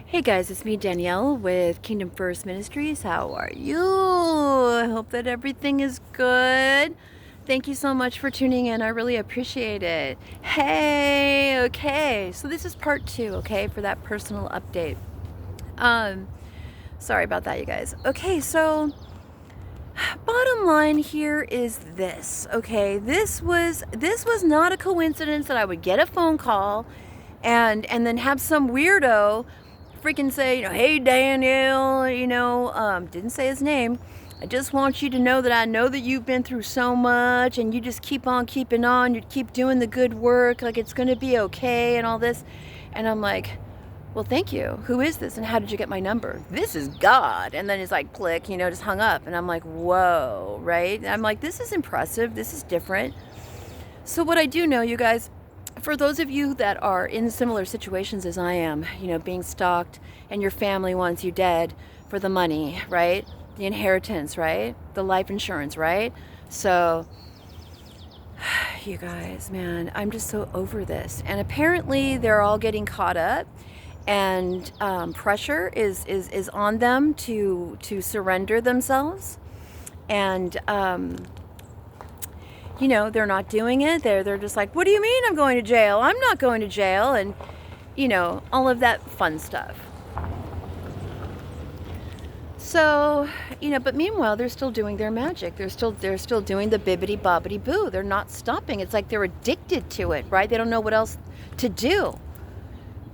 Hey guys, it's me Danielle with Kingdom First Ministries. How are you? I hope that everything is good. Thank you so much for tuning in. I really appreciate it. Hey, okay. So this is part 2, okay, for that personal update. Um Sorry about that, you guys. Okay, so bottom line here is this, okay? This was not a coincidence that I would get a phone call and then have some weirdo freaking say, hey Daniel, didn't say his name. I just want you to know that I know that you've been through so much and you just keep on keeping on. You keep doing the good work, like it's gonna be okay and all this. And I'm like, well, thank you. Who is this and how did you get my number? This is God. And then it's like, click, just hung up. And I'm like, whoa, right? And I'm like, this is impressive. This is different. So what I do know, you guys, for those of you that are in similar situations as I am, being stalked and your family wants you dead for the money, right? The inheritance, right? The life insurance, right? So, you guys, man, I'm just so over this. And apparently they're all getting caught up and pressure is on them to surrender themselves. And, they're not doing it. They're just like, what do you mean I'm going to jail? I'm not going to jail. And, all of that fun stuff. So, but meanwhile, they're still doing their magic. They're still doing the bibbity bobbity boo. They're not stopping. It's like they're addicted to it, right? They don't know what else to do.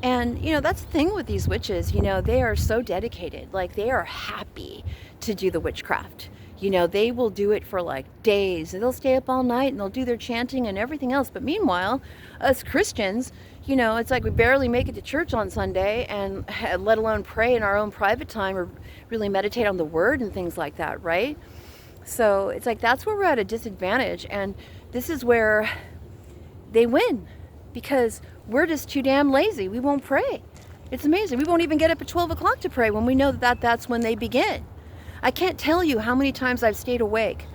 And, that's the thing with these witches, they are so dedicated. Like, they are happy to do the witchcraft. They will do it for like days. They'll stay up all night and they'll do their chanting and everything else. But meanwhile, us Christians, it's like we barely make it to church on Sunday and let alone pray in our own private time or really meditate on the word and things like that, right? So it's like that's where we're at a disadvantage. And this is where they win because we're just too damn lazy. We won't pray. It's amazing. We won't even get up at 12 o'clock to pray when we know that's when they begin. I can't tell you how many times I've stayed awake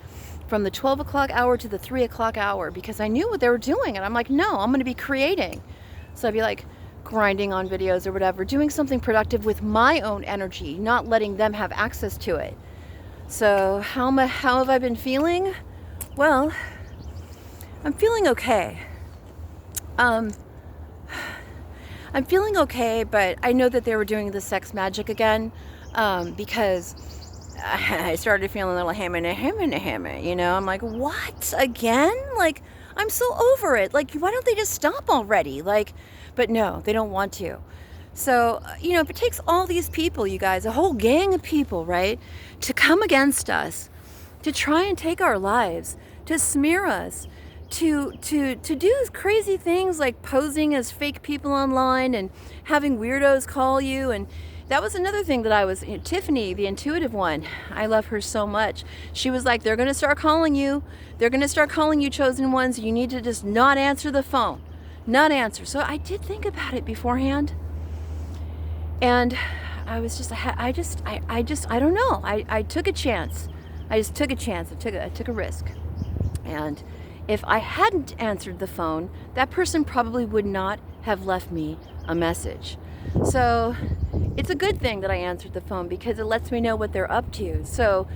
from the 12 o'clock hour to the 3 o'clock hour because I knew what they were doing. And I'm like, no, I'm going to be creating. So I'd be like grinding on videos or whatever, doing something productive with my own energy, not letting them have access to it. So how have I been feeling? Well, I'm feeling okay. I'm feeling okay, but I know that they were doing the sex magic again because I started feeling a little hammy. I'm like, what? Again? Like, I'm so over it. Like, why don't they just stop already? Like, but no, they don't want to. So, if it takes all these people, you guys, a whole gang of people, right, to come against us, to try and take our lives, to smear us, to do crazy things like posing as fake people online and having weirdos call you. And that was another thing that I was, Tiffany, the intuitive one, I love her so much. She was like, they're going to start calling you. They're going to start calling you chosen ones. You need to just not answer the phone, not answer. So I did think about it beforehand. And I was just, I don't know. I took a chance. I just took a chance. I took a risk. And if I hadn't answered the phone, that person probably would not have left me a message. So it's a good thing that I answered the phone because it lets me know what they're up to. So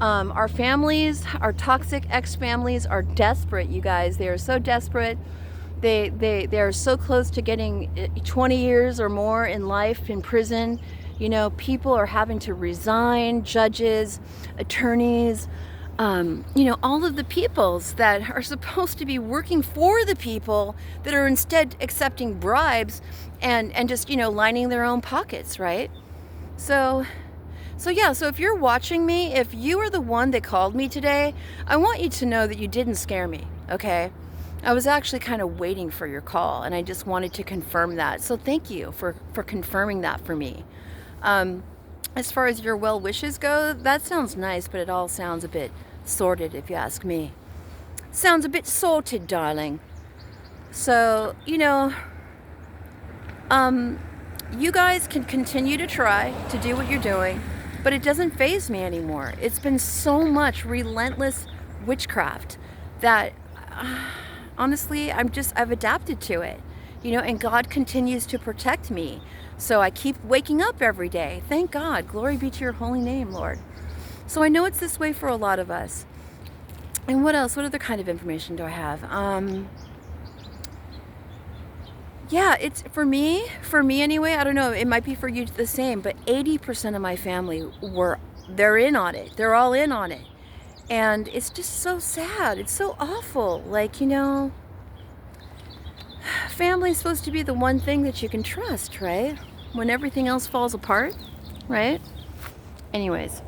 our families, our toxic ex-families are desperate, you guys. They are so desperate. They are so close to getting 20 years or more in life in prison. People are having to resign, judges, attorneys, all of the peoples that are supposed to be working for the people that are instead accepting bribes and just, lining their own pockets, right? So if you're watching me, if you are the one that called me today, I want you to know that you didn't scare me, okay? I was actually kind of waiting for your call and I just wanted to confirm that. So thank you for confirming that for me. As far as your well wishes go, that sounds nice, but it all sounds a bit sordid if you ask me. Sounds a bit sorted, darling. So, you guys can continue to try to do what you're doing, but it doesn't faze me anymore. It's been so much relentless witchcraft that honestly, I've adapted to it. you know, and God continues to protect me. So I keep waking up every day. Thank God. Glory be to your holy name, Lord. So I know it's this way for a lot of us. And what else? What other kind of information do I have? Yeah, it's for me anyway. I don't know. It might be for you the same, but 80% of my family they're in on it. They're all in on it. And it's just so sad. It's so awful. Like, you know, family's supposed to be the one thing that you can trust, right? When everything else falls apart, right? Anyways.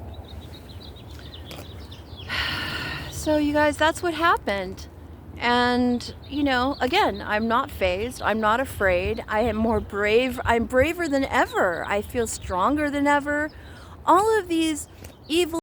So you guys, that's what happened. And, you know, again, I'm not fazed. I'm not afraid. I am more brave. I'm braver than ever. I feel stronger than ever. All of these evil